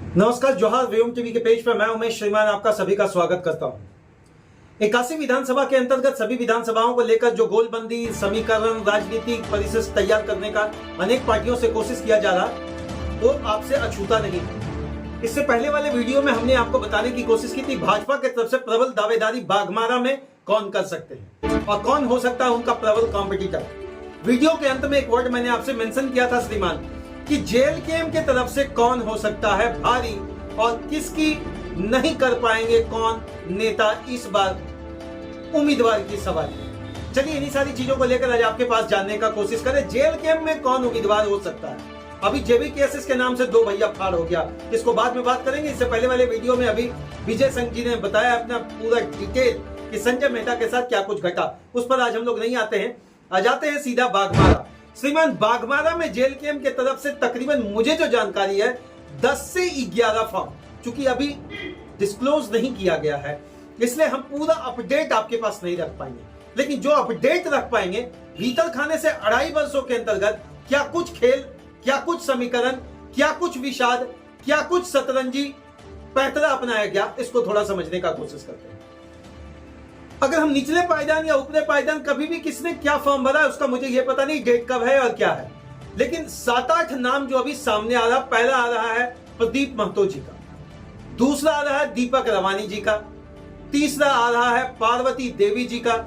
नमस्कार, जोहार। व्योम टीवी के पेज पर मैं उमेश श्रीमान आपका सभी का स्वागत करता हूं। 81 विधानसभा के अंतर्गत सभी विधानसभाओं को लेकर जो गोलबंदी समीकरण राजनीतिक परिशिष्ट तैयार करने का अनेक पार्टियों से कोशिश किया जा रहा, वो आपसे अछूता नहीं है। इससे पहले वाले वीडियो में हमने आपको बताने की कोशिश की थी भाजपा की तरफ से प्रबल दावेदारी बाघमारा में कौन कर सकते हैं और कौन हो सकता है उनका प्रबल कॉम्पिटिटर। वीडियो के अंत में एक वर्ड मैंने आपसे मेंशन किया था श्रीमान कि जेल केम के तरफ से कौन हो सकता है भारी और किसकी नहीं कर पाएंगे कौन नेता इस बार उम्मीदवार की सवाल। चलिए इन्हीं सारी चीजों को लेकर आज आपके पास जानने का कोशिश करें। जेल केम में कौन उम्मीदवार हो सकता है। अभी जेबी केसेस के नाम से दो भैया फाड़ हो गया, इसको बाद में बात करेंगे। इससे पहले वाले वीडियो में अभी विजय संघ जी ने बताया अपना पूरा डिटेल कि संजय मेहता के साथ क्या कुछ घटा, उस पर आज हम लोग नहीं आते हैं। आ जाते हैं सीधा बाघमारा। श्रीमान, बाघमारा में जेल केम के तरफ से तकरीबन मुझे जो जानकारी है 10 से 11 फॉर्म, चूंकि अभी डिस्क्लोज नहीं किया गया है इसलिए हम पूरा अपडेट आपके पास नहीं रख पाएंगे, लेकिन जो अपडेट रख पाएंगे भीतर खाने से 2.5 वर्षों के अंतर्गत क्या कुछ खेल, क्या कुछ समीकरण, क्या कुछ विषाद, क्या कुछ सतरंजी पैतरा अपनाया गया, इसको थोड़ा समझने का कोशिश करते हैं। अगर हम निचले पायदान या ऊपरे पायदान कभी भी किसने क्या फॉर्म भरा है उसका मुझे यह पता नहीं, डेट कब है और क्या है, लेकिन 7-8 नाम जो अभी सामने आ रहा, पहला आ रहा है प्रदीप महतो जी का, दूसरा आ रहा है दीपक रवानी जी का, तीसरा आ रहा है पार्वती देवी जी का,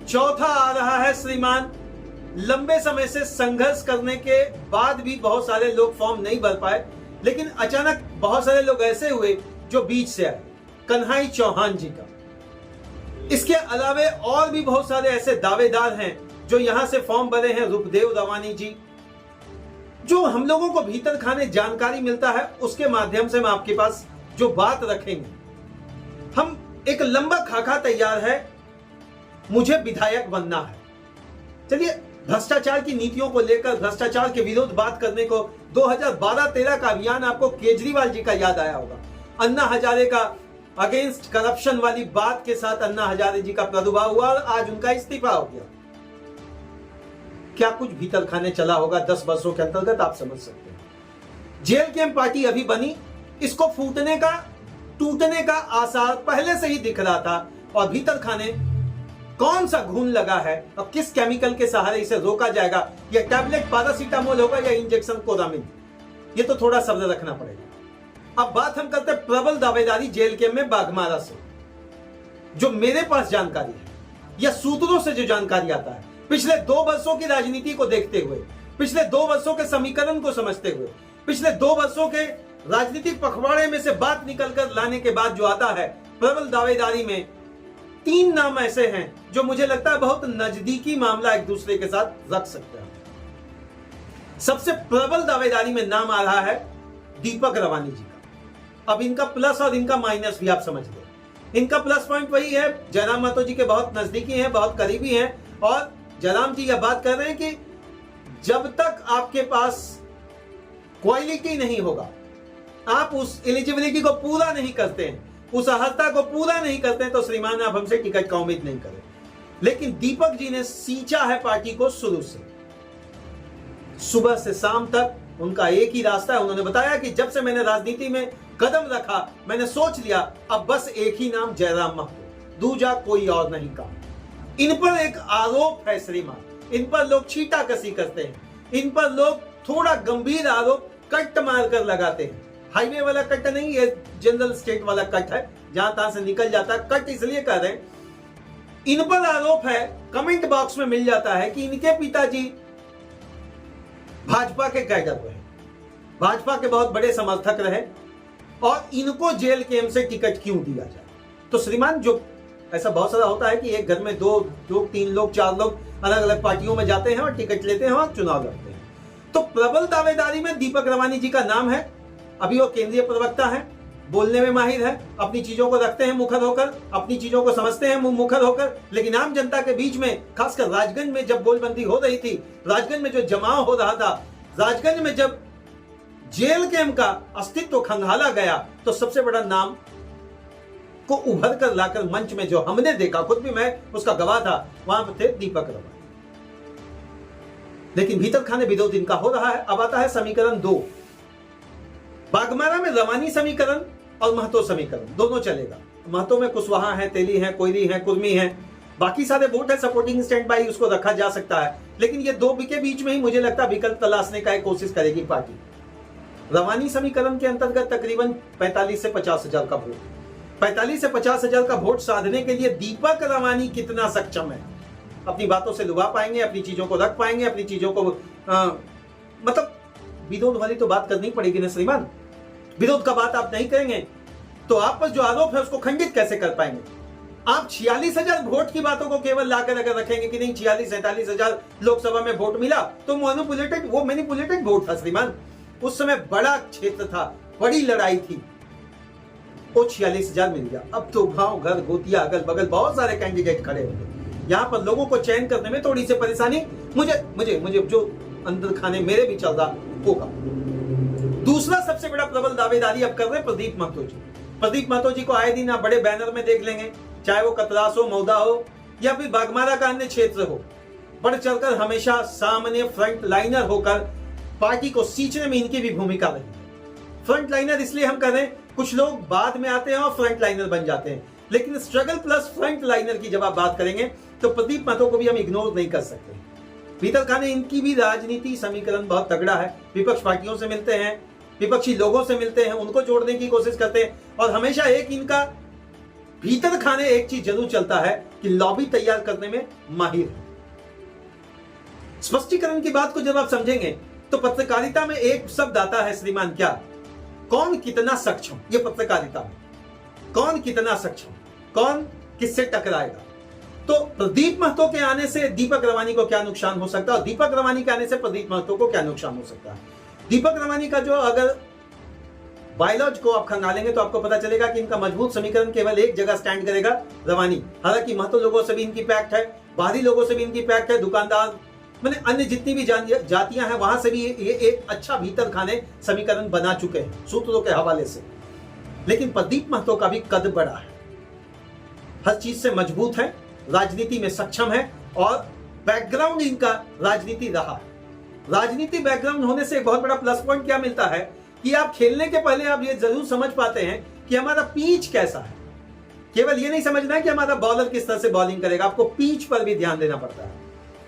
चौथा आ रहा है श्रीमान लंबे समय से संघर्ष करने के बाद भी बहुत सारे लोग फॉर्म नहीं भर पाए, लेकिन अचानक बहुत सारे लोग ऐसे हुए जो बीच से आए, कन्हई चौहान जी का। इसके अलावे और भी बहुत सारे ऐसे दावेदार हैं जो यहां से फॉर्म भरे हैं, रूपदेव रवानी जी। जो हम लोगों को भीतर खाने जानकारी मिलता है उसके माध्यम से हम आपके पास जो बात रखेंगे, हम एक लंबा खाका तैयार है, मुझे विधायक बनना है। चलिए भ्रष्टाचार की नीतियों को लेकर भ्रष्टाचार के विरुद्ध बात करने को 2012-13 का अभियान आपको केजरीवाल जी का याद आया होगा। अन्ना हजारे का अगेंस्ट करप्शन वाली बात के साथ अन्ना हजारे जी का प्रादुर्भाव हुआ और आज उनका इस्तीफा हो गया। क्या कुछ भीतर खाने चला होगा 10 वर्षों के अंतर्गत, आप समझ सकते हैं। जेल केम पार्टी अभी बनी, इसको फूटने का टूटने का आसार पहले से ही दिख रहा था और भीतर खाने कौन सा घून लगा है और किस केमिकल के सहारे इसे रोका जाएगा, या टैबलेट पैरासीटामोल होगा या इंजेक्शन कोरामिन, ये तो थोड़ा शब्द रखना पड़ेगा। अब बात हम करते हैं प्रबल दावेदारी जेल केम में बाघमारा से। जो मेरे पास जानकारी है या सूत्रों से जो जानकारी आता है, पिछले 2 वर्षों की राजनीति को देखते हुए, पिछले 2 वर्षों के समीकरण को समझते हुए, पिछले 2 वर्षों के राजनीतिक पखवाड़े में से बात निकलकर लाने के बाद जो आता है प्रबल दावेदारी में 3 नाम ऐसे हैं जो मुझे लगता है बहुत नजदीकी मामला एक दूसरे के साथ रख सकते हैं। सबसे प्रबल दावेदारी में नाम आ रहा है दीपक रवानी जी का। अब इनका प्लस और इनका माइनस भी आप समझ लो। इनका प्लस पॉइंट वही है, जयराम महतो जी के बहुत नजदीकी हैं, बहुत करीबी हैं, और जयराम जी यह बात कर रहे हैं कि जब तक आपके पास क्वालिटी नहीं होगा, आप उस एलिजिबिलिटी को पूरा नहीं करते हैं, उस अर्हता को पूरा नहीं करते हैं, तो श्रीमान आप हमसे टिकट का उम्मीद नहीं करें। लेकिन दीपक जी ने सींचा है पार्टी को शुरू से, सुबह से शाम तक उनका एक ही रास्ता है। उन्होंने बताया कि जब से मैंने राजनीति में कदम रखा मैंने सोच लिया अब बस एक ही नाम जयराम महतो, दूजा कोई और नहीं काम। इन पर एक आरोप है श्रीमान, इन पर लोग छींटाकशी करते हैं, इन पर लोग थोड़ा गंभीर आरोप कट मारकर लगाते हैं। हाईवे वाला कट नहीं, ये जनरल स्टेट वाला कट है, जहां तहां से निकल जाता है। कट इसलिए कर रहे हैं, इन पर आरोप है, कमेंट बॉक्स में मिल जाता है कि इनके पिताजी भाजपा के कैडर रहे, भाजपा के बहुत बड़े समर्थक रहे और इनको जेल केम से टिकट क्यों दिया जाए। तो श्रीमान जो ऐसा बहुत सारा होता है कि एक घर में 2 लोग 3 लोग 4 लोग अलग अलग पार्टियों में जाते हैं और टिकट लेते हैं और चुनाव लड़ते हैं। तो प्रबल दावेदारी में दीपक रवानी जी का नाम है। अभी वो केंद्रीय प्रवक्ता है, बोलने में माहिर है, अपनी चीजों को रखते हैं मुखर होकर, अपनी चीजों को समझते हैं मुखर होकर, लेकिन आम जनता के बीच में, खासकर राजगंज में जब गोलबंदी हो रही थी, राजगंज में जो जमाव हो रहा था, राजगंज में जब जेल केम का अस्तित्व खंगाला गया, तो सबसे बड़ा नाम को उभर कर लाकर मंच में जो हमने देखा, खुद भी मैं उसका गवाह था, वहां पर थे दीपक रवानी। लेकिन भीतर खाने विरोध इनका हो रहा है। अब आता है समीकरण 2। बागमारा में रवानी समीकरण और महतो समीकरण दोनों चलेगा। महतो में कुशवाहा है, तेली है, कोयरी है, कुर्मी है, बाकी सारे वोट है, सपोर्टिंग स्टैंड बाई उसको रखा जा सकता है। लेकिन ये दो के बीच में ही मुझे लगता है विकल्प तलाशने का एक कोशिश करेगी पार्टी। रवानी समीकरण के अंतर्गत तकरीबन 45 से 50 हजार का वोट, 45 से 50 हजार का वोट साधने के लिए दीपक रवानी कितना सक्षम है, अपनी बातों से लुभा पाएंगे, अपनी चीजों को रख पाएंगे, अपनी चीजों को मतलब विरोध वाली तो बात करनी पड़ेगी ना श्रीमान। विरोध का बात आप नहीं करेंगे तो आप पर जो आरोप है उसको खंडित कैसे कर पाएंगे। आप 46,000 वोट की बातों को केवल लाकर अगर रखेंगे कि नहीं 46-47 हजार लोकसभा में वोट मिला तो मैनिपुलेटेड वोट था श्रीमान। उस समय बड़ा क्षेत्र था, बड़ी लड़ाई थी, वो 46,000 मिल गया। अब तो गांव घर गोतिया अगल बगल बहुत सारे कैंडिडेट खड़े होंगे, यहाँ पर लोगों को चयन करने में थोड़ी सी परेशानी मुझे जो अंदर खाने मेरे भी चल रहा होगा। दूसरा सबसे बड़ा प्रबल दावेदारी अब कर रहे प्रदीप महतो जी। प्रदीप महतो जी को आए दिन आप बड़े बैनर में देख लेंगे, चाहे वो कतरास हो, मौदा हो या फिर बागमारा का अन्य क्षेत्र हो, बढ़ चढ़कर हमेशा सामने फ्रंट लाइनर होकर पार्टी को सींचने में इनकी भी भूमिका रही है। फ्रंट लाइनर इसलिए हम कह रहे हैं, कुछ लोग बाद में आते हैं और फ्रंट लाइनर बन जाते हैं, लेकिन स्ट्रगल प्लस फ्रंट लाइनर की जब आप बात करेंगे तो प्रदीप महतो को भी हम इग्नोर नहीं कर सकते। भीतर खाने इनकी भी राजनीति समीकरण बहुत तगड़ा है, विपक्ष पार्टियों से मिलते हैं, विपक्षी लोगों से मिलते हैं, उनको जोड़ने की कोशिश करते हैं और हमेशा एक इनका भीतर खाने एक चीज जरूर चलता है कि लॉबी तैयार करने में माहिर है। स्पष्टीकरण की बात को जब आप समझेंगे तो पत्रकारिता में एक शब्द आता है श्रीमान, क्या, कौन कितना सक्षम। ये पत्रकारिता में कौन कितना सक्षम, कौन किससे टकराएगा। तो प्रदीप महतो के आने से दीपक रवानी को क्या नुकसान हो सकता है और दीपक रवानी के आने से प्रदीप महतो को क्या नुकसान हो सकता है। दीपक रवानी का जो अगर बायोलॉज को आप खंगालेंगे तो आपको पता चलेगा कि इनका मजबूत समीकरण केवल एक जगह स्टैंड करेगा, रवानी। हालांकि महतो लोगों से भी इनकी पैक्ट है, बाहरी लोगों से भी इनकी पैक्ट है, दुकानदार मैंने अन्य जितनी भी जातियां हैं वहां से भी ये एक अच्छा भीतर खाने समीकरण बना चुके हैं सूत्रों के हवाले से। लेकिन प्रदीप महतो का भी कद बड़ा है, हर चीज से मजबूत है, राजनीति में सक्षम है और बैकग्राउंड इनका राजनीति रहा है। राजनीति बैकग्राउंड होने से एक बहुत बड़ा प्लस पॉइंट क्या मिलता है कि आप खेलने के पहले आप ये जरूर समझ पाते हैं कि हमारा पिच कैसा है। केवल ये नहीं समझना है कि हमारा बॉलर किस तरह से बॉलिंग करेगा, आपको पिच पर भी ध्यान देना पड़ता है।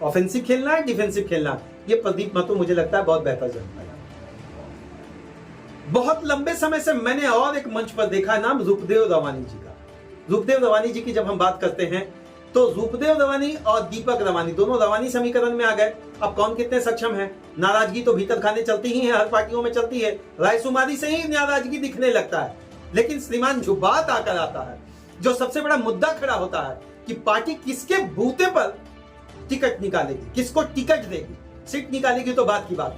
ऑफेंसिव खेलना है, डिफेंसिव खेलना है, ये प्रदीप महतो मुझे लगता है बहुत बेहतर जानता है। बहुत लंबे समय से मैंने और एक मंच पर देखा है नाम रूपदेव रवानी जी का। रूपदेव रवानी जी की जब हम बात करते हैं तो रूपदेव रवानी और दीपक रवानी दोनों रवानी समीकरण में आ गए। अब कौन कितने सक्षम है, नाराजगी तो भीतर खाने चलती ही है, हर पार्टियों में चलती है, रायशुमारी से ही नाराजगी दिखने लगता है। लेकिन श्रीमान जो बात आकर आता है, जो सबसे बड़ा मुद्दा खड़ा होता है कि पार्टी किसके बूते पर टिकट निकालेगी, किसको टिकट देगी, सीट निकालेगी, तो बात की बात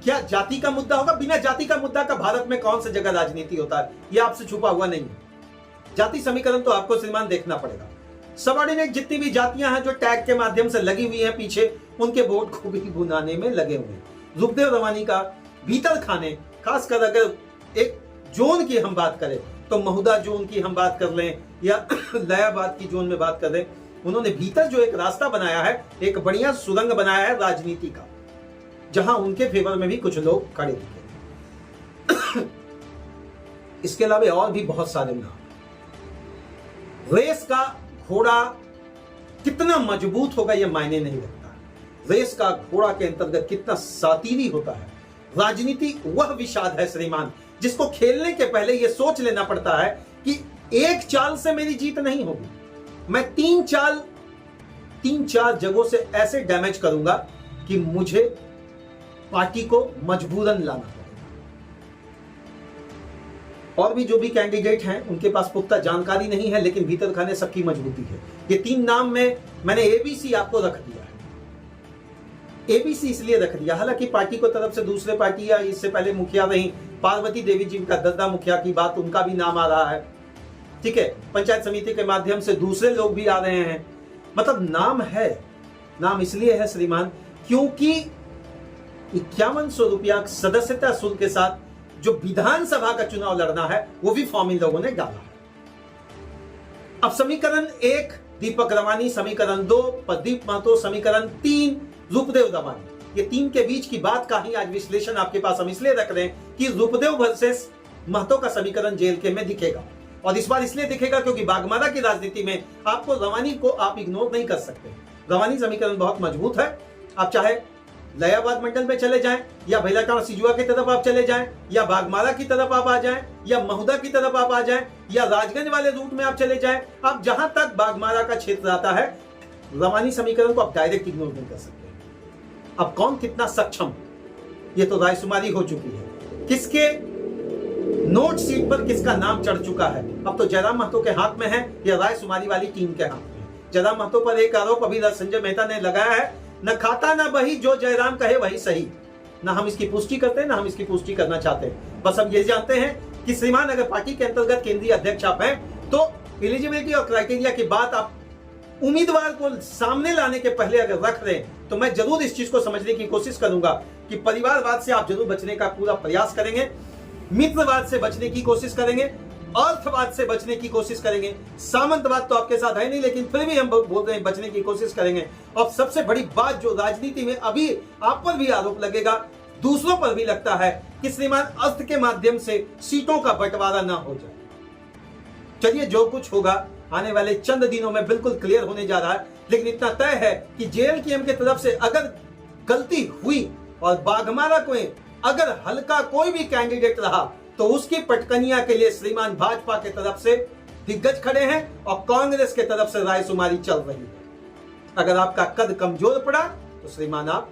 क्या जाति का मुद्दा होगा। बिना जाति का मुद्दा का भारत में कौन सी जगह राजनीति होता है, यह आपसे छुपा हुआ नहीं है। जाति समीकरण तो आपको श्रीमान देखना पड़ेगा। सबऑर्डिनेट जितनी भी जातियां हैं जो टैग के माध्यम से लगी हुई हैं पीछे, उनके वोट को भी भुनाने में लगे हुए हैं। रूपदेव रवानी का भीतर खाने, खासकर अगर एक जोन की हम बात करें तो महुदा जोन की हम बात कर लें या लयाबाद की जोन में बात कर लें, उन्होंने भीतर जो एक रास्ता बनाया है, एक बढ़िया सुरंग बनाया है राजनीति का, जहां उनके फेवर में भी कुछ लोग खड़े दिखे। इसके अलावा और भी बहुत सारे नाम। रेस का घोड़ा कितना मजबूत होगा यह मायने नहीं रखता, रेस का घोड़ा के अंतर्गत कितना सातीरी होता है। राजनीति वह विषाद है श्रीमान जिसको खेलने के पहले यह सोच लेना पड़ता है कि एक चाल से मेरी जीत नहीं होगी, मैं तीन चार जगहों से ऐसे डैमेज करूंगा कि मुझे पार्टी को मजबूरन लाना पड़ेगा। और भी जो भी कैंडिडेट हैं उनके पास पुख्ता जानकारी नहीं है, लेकिन भीतर खाने सबकी मजबूती है। ये तीन नाम में मैंने एबीसी आपको रख दिया है। एबीसी इसलिए रख दिया, हालांकि पार्टी को तरफ से दूसरे पार्टी या इससे पहले मुखिया रही पार्वती देवी जी का दद्दा मुखिया की बात, उनका भी नाम आ रहा है, ठीक है। पंचायत समिति के माध्यम से दूसरे लोग भी आ रहे हैं, मतलब नाम है। नाम इसलिए है श्रीमान क्योंकि 5100 रुपया सदस्यता शुल्क के साथ जो विधानसभा का चुनाव लड़ना है वो भी फॉर्म इन लोगों ने डाला है। अब समीकरण 1 दीपक रवानी, समीकरण 2 प्रदीप महतो, समीकरण 3 रूपदेव रवानी, ये टीम के बीच की बात का ही आज विश्लेषण आपके पास हम इसलिए रख रहे हैं कि रूपदेव वर्सेस महतो का समीकरण जेल के में दिखेगा। और इस बार इसलिए दिखेगा क्योंकि बाघमारा की राजनीति में आपको रवानी को आप इग्नोर नहीं कर सकते। रवानी समीकरण बहुत मजबूत है। आप चाहे लयाबाद मंडल में चले जाएं या भैलाटांड सिजुआ की तरफ आप चले जाएं या बाघमारा की तरफ आप आ जाएं या महुदा की तरफ आप आ जाएं या राजगंज वाले रूट में आप चले जाएं, आप जहां तक बाघमारा का क्षेत्र आता है रवानी समीकरण को आप डायरेक्ट इग्नोर नहीं कर सकते। अब कौन कितना सक्षम, ये तो रायशुमारी हो चुकी है। किसके नोट सीट पर किसका नाम चढ़ चुका है, अब तो जयराम महतो के हाथ में है या रायशुमारी वाली टीम के हाथ में। जयराम महतो पर एक आरोप अभी संजय मेहता ने लगाया है, न खाता न बही, जो जयराम कहे वही सही। ना हम इसकी पुष्टि करते हैं ना हम इसकी पुष्टि करना चाहते हैं। बस हम ये जानते हैं कि श्रीमान अगर पार्टी के अंतर्गत केंद्रीय अध्यक्ष आप हैं तो एलिजिबिलिटी और क्राइटेरिया की बात आप उम्मीदवार को सामने लाने के पहले अगर रख रहे हैं तो मैं जरूर इस चीज को समझने की कोशिश करूंगा कि परिवारवाद से आप जरूर बचने का पूरा प्रयास करेंगे, मित्रवाद से बचने की कोशिश करेंगे, अर्थवाद से बचने की कोशिश करेंगे। सामंतवाद तो आपके साथ है नहीं, लेकिन फिर भी हम बोल रहे हैं बचने की कोशिश करेंगे। और सबसे बड़ी बात जो राजनीति में अभी आप पर भी आरोप लगेगा, दूसरों पर भी लगता है कि श्रीमान अर्थ के माध्यम से सीटों का बंटवारा ना हो जाए। चलिए, जो कुछ होगा आने वाले चंद दिनों में बिल्कुल क्लियर होने जा रहा है, लेकिन इतना तय है कि जेएलकेएम की तरफ से अगर गलती हुई और बाघमारा को अगर हल्का कोई भी कैंडिडेट रहा तो उसकी पटकनिया के लिए श्रीमान भाजपा के तरफ से दिग्गज खड़े हैं और कांग्रेस के तरफ से रायशुमारी चल रही है। अगर आपका कद कमजोर पड़ा तो श्रीमान आप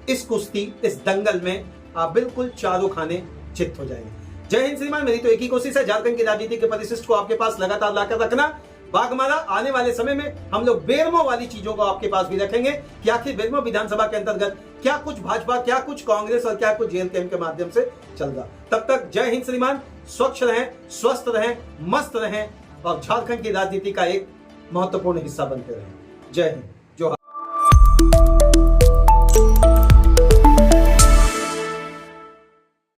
इस कुश्ती, इस दंगल में आप बिल्कुल चारों खाने चित हो जाएंगे। जय हिंद श्रीमान, मेरी तो एक ही कोशिश है झारखंड की राजनीति के परिशिष्ट को आपके पास लगातार लाकर रखना। बाघमारा आने वाले समय में हम लोग बेरमो वाली चीजों को आपके पास भी रखेंगे कि आखिर बेरमो विधानसभा के अंतर्गत क्या कुछ भाजपा, क्या कुछ कांग्रेस और क्या कुछ जेएलकेएम के माध्यम से चल रहा। तब तक जय हिंद श्रीमान, स्वच्छ रहें, स्वस्थ रहें, मस्त रहें और झारखंड की राजनीति का एक महत्वपूर्ण हिस्सा बनते रहें। जय हिंद।